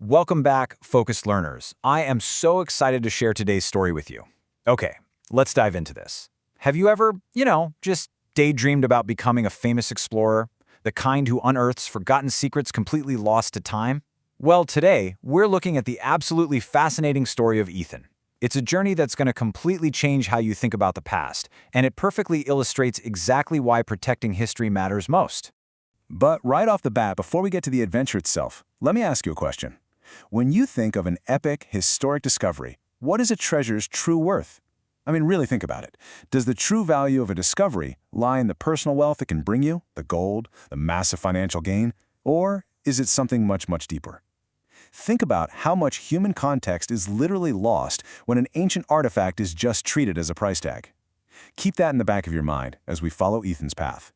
Welcome back, focused learners. I am so excited to share today's story with you. Okay, let's dive into this. Have you ever, just daydreamed about becoming a famous explorer? The kind who unearths forgotten secrets completely lost to time? Well, today, we're looking at the absolutely fascinating story of Ethan. It's a journey that's going to completely change how you think about the past, and it perfectly illustrates exactly why protecting history matters most. But right off the bat, before we get to the adventure itself, let me ask you a question. When you think of an epic, historic discovery, what is a treasure's true worth? I mean, really think about it. Does the true value of a discovery lie in the personal wealth it can bring you, the gold, the massive financial gain, or is it something much, much deeper? Think about how much human context is literally lost when an ancient artifact is just treated as a price tag. Keep that in the back of your mind as we follow Ethan's path.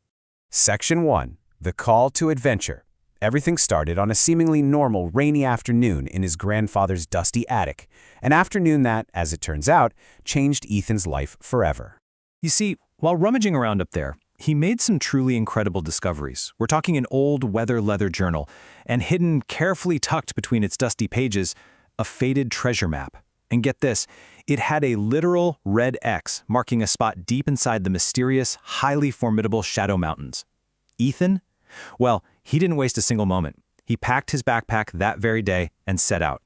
Section 1. The Call to Adventure. Everything started on a seemingly normal rainy afternoon in his grandfather's dusty attic, an afternoon that, as it turns out, changed Ethan's life forever. You see, while rummaging around up there, he made some truly incredible discoveries. We're talking an old weather leather journal, and hidden, carefully tucked between its dusty pages, a faded treasure map. And get this, it had a literal red X marking a spot deep inside the mysterious, highly formidable Shadow Mountains. Ethan? Well, he didn't waste a single moment. He packed his backpack that very day and set out.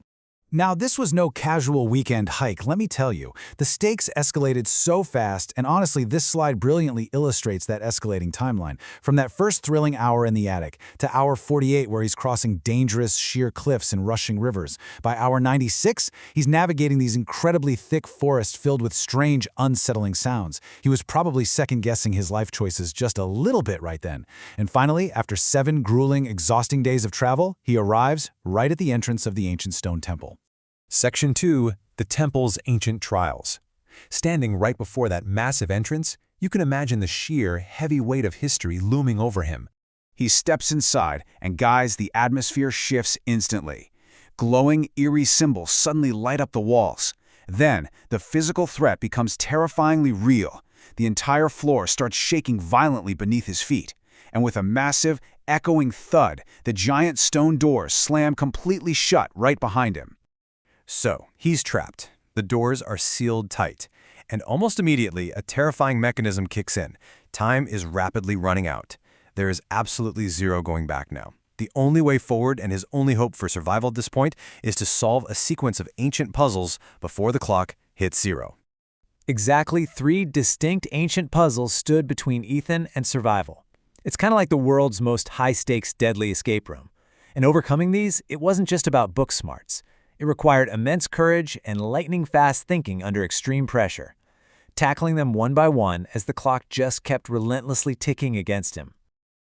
Now, this was no casual weekend hike, let me tell you. The stakes escalated so fast, and honestly, this slide brilliantly illustrates that escalating timeline. From that first thrilling hour in the attic, to hour 48 where he's crossing dangerous, sheer cliffs and rushing rivers. By hour 96, he's navigating these incredibly thick forests filled with strange, unsettling sounds. He was probably second-guessing his life choices just a little bit right then. And finally, after 7 grueling, exhausting days of travel, he arrives right at the entrance of the ancient stone temple. Section 2. The temple's ancient trials. Standing right before that massive entrance, you can imagine the sheer, heavy weight of history looming over him. He steps inside, and guys, the atmosphere shifts instantly. Glowing, eerie symbols suddenly light up the walls. Then, the physical threat becomes terrifyingly real. The entire floor starts shaking violently beneath his feet. And with a massive, echoing thud, the giant stone doors slam completely shut right behind him. So, he's trapped. The doors are sealed tight. And almost immediately, a terrifying mechanism kicks in. Time is rapidly running out. There is absolutely zero going back now. The only way forward and his only hope for survival at this point is to solve a sequence of ancient puzzles before the clock hits 0. Exactly 3 distinct ancient puzzles stood between Ethan and survival. It's kind of like the world's most high-stakes, deadly escape room. And overcoming these, it wasn't just about book smarts. It required immense courage and lightning-fast thinking under extreme pressure, tackling them one by one as the clock just kept relentlessly ticking against him.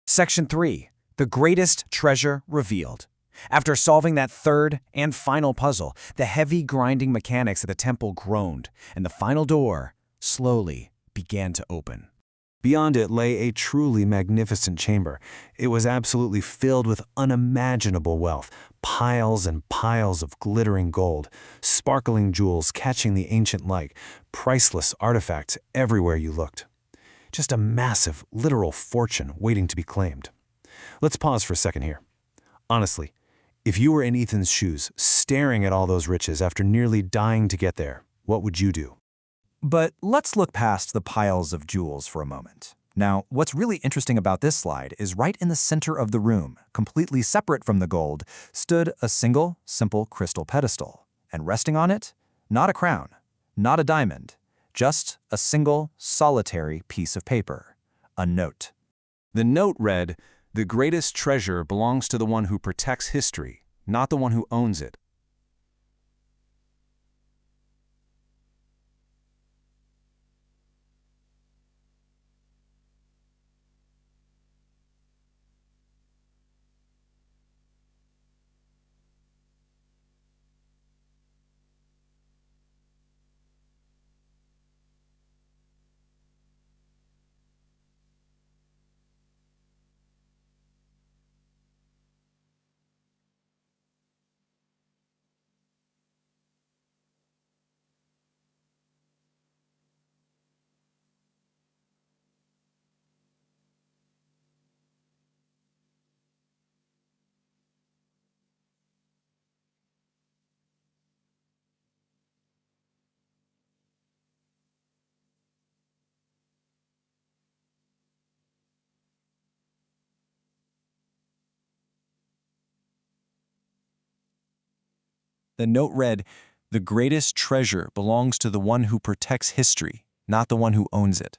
Section 3. The Greatest Treasure Revealed. After solving that third and final puzzle, the heavy grinding mechanics of the temple groaned, and the final door, slowly, began to open. Beyond it lay a truly magnificent chamber. It was absolutely filled with unimaginable wealth, piles and piles of glittering gold, sparkling jewels catching the ancient light, priceless artifacts everywhere you looked. Just a massive, literal fortune waiting to be claimed. Let's pause for a second here. Honestly, if you were in Ethan's shoes, staring at all those riches after nearly dying to get there, what would you do? But let's look past the piles of jewels for a moment. Now, what's really interesting about this slide is right in the center of the room, completely separate from the gold, stood a single, simple crystal pedestal. And resting on it, not a crown, not a diamond, just a single, solitary piece of paper, a note. The note read, "The greatest treasure belongs to the one who protects history, not the one who owns it." The note read, "The greatest treasure belongs to the one who protects history, not the one who owns it."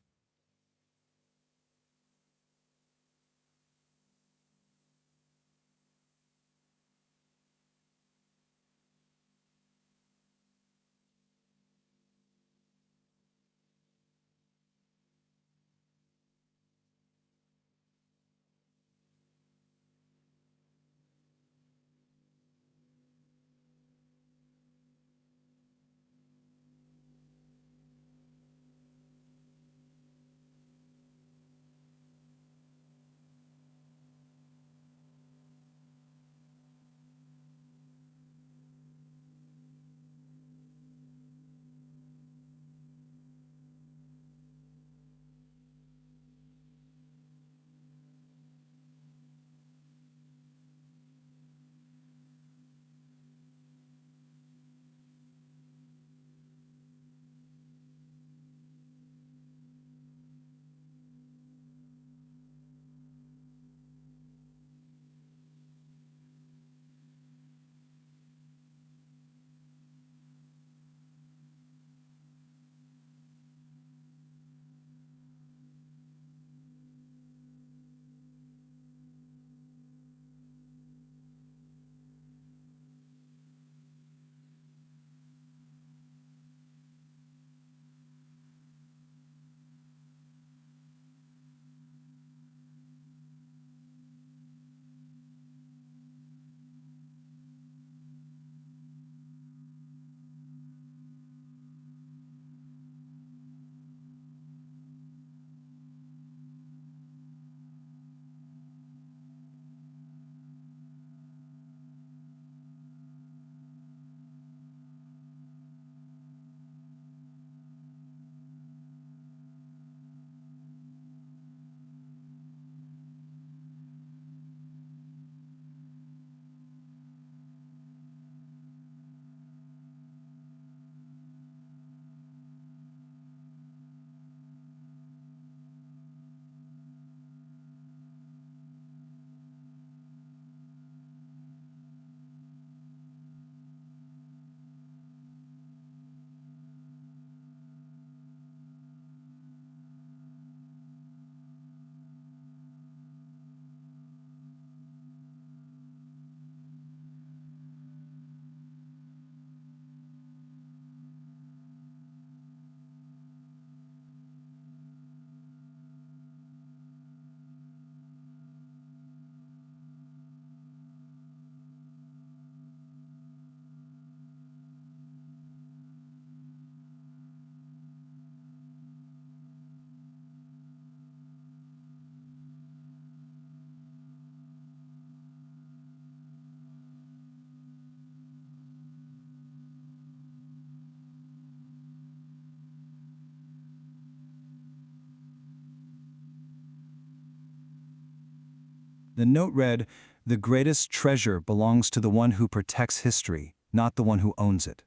The note read, "The greatest treasure belongs to the one who protects history, not the one who owns it."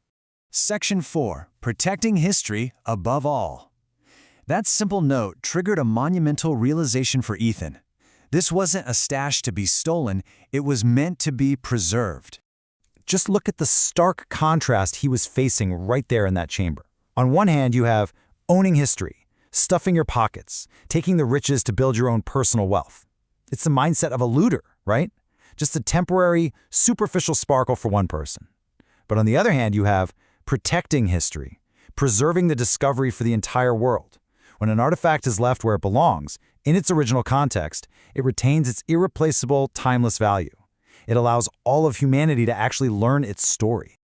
Section 4. Protecting history above all. That simple note triggered a monumental realization for Ethan. This wasn't a stash to be stolen, it was meant to be preserved. Just look at the stark contrast he was facing right there in that chamber. On one hand, you have owning history, stuffing your pockets, taking the riches to build your own personal wealth. It's the mindset of a looter, right? Just a temporary, superficial sparkle for one person. But on the other hand, you have protecting history, preserving the discovery for the entire world. When an artifact is left where it belongs, in its original context, it retains its irreplaceable, timeless value. It allows all of humanity to actually learn its story.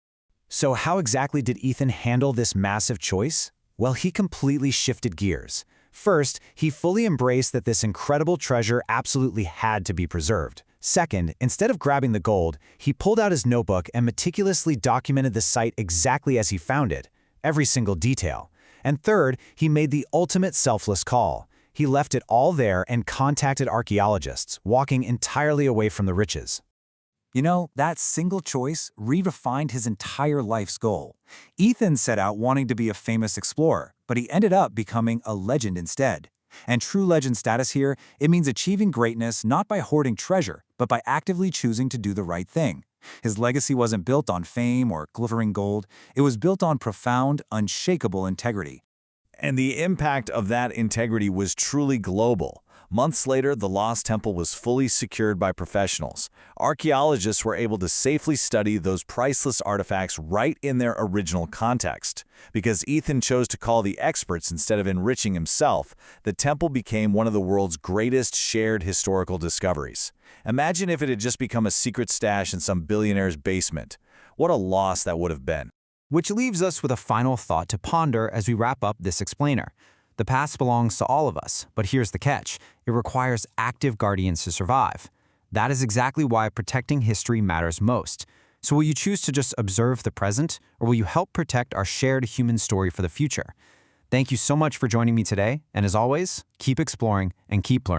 So how exactly did Ethan handle this massive choice? Well, he completely shifted gears. First, he fully embraced that this incredible treasure absolutely had to be preserved. Second, instead of grabbing the gold, he pulled out his notebook and meticulously documented the site exactly as he found it, every single detail. And third, he made the ultimate selfless call. He left it all there and contacted archaeologists, walking entirely away from the riches. You know, that single choice redefined his entire life's goal. Ethan set out wanting to be a famous explorer, but he ended up becoming a legend instead. And true legend status here, it means achieving greatness not by hoarding treasure, but by actively choosing to do the right thing. His legacy wasn't built on fame or glittering gold. It was built on profound, unshakable integrity. And the impact of that integrity was truly global. Months later, the Lost Temple was fully secured by professionals. Archaeologists were able to safely study those priceless artifacts right in their original context. Because Ethan chose to call the experts instead of enriching himself, the temple became one of the world's greatest shared historical discoveries. Imagine if it had just become a secret stash in some billionaire's basement. What a loss that would have been. Which leaves us with a final thought to ponder as we wrap up this explainer. The past belongs to all of us, but here's the catch. It requires active guardians to survive. That is exactly why protecting history matters most. So will you choose to just observe the present, or will you help protect our shared human story for the future? Thank you so much for joining me today, and as always, keep exploring and keep learning.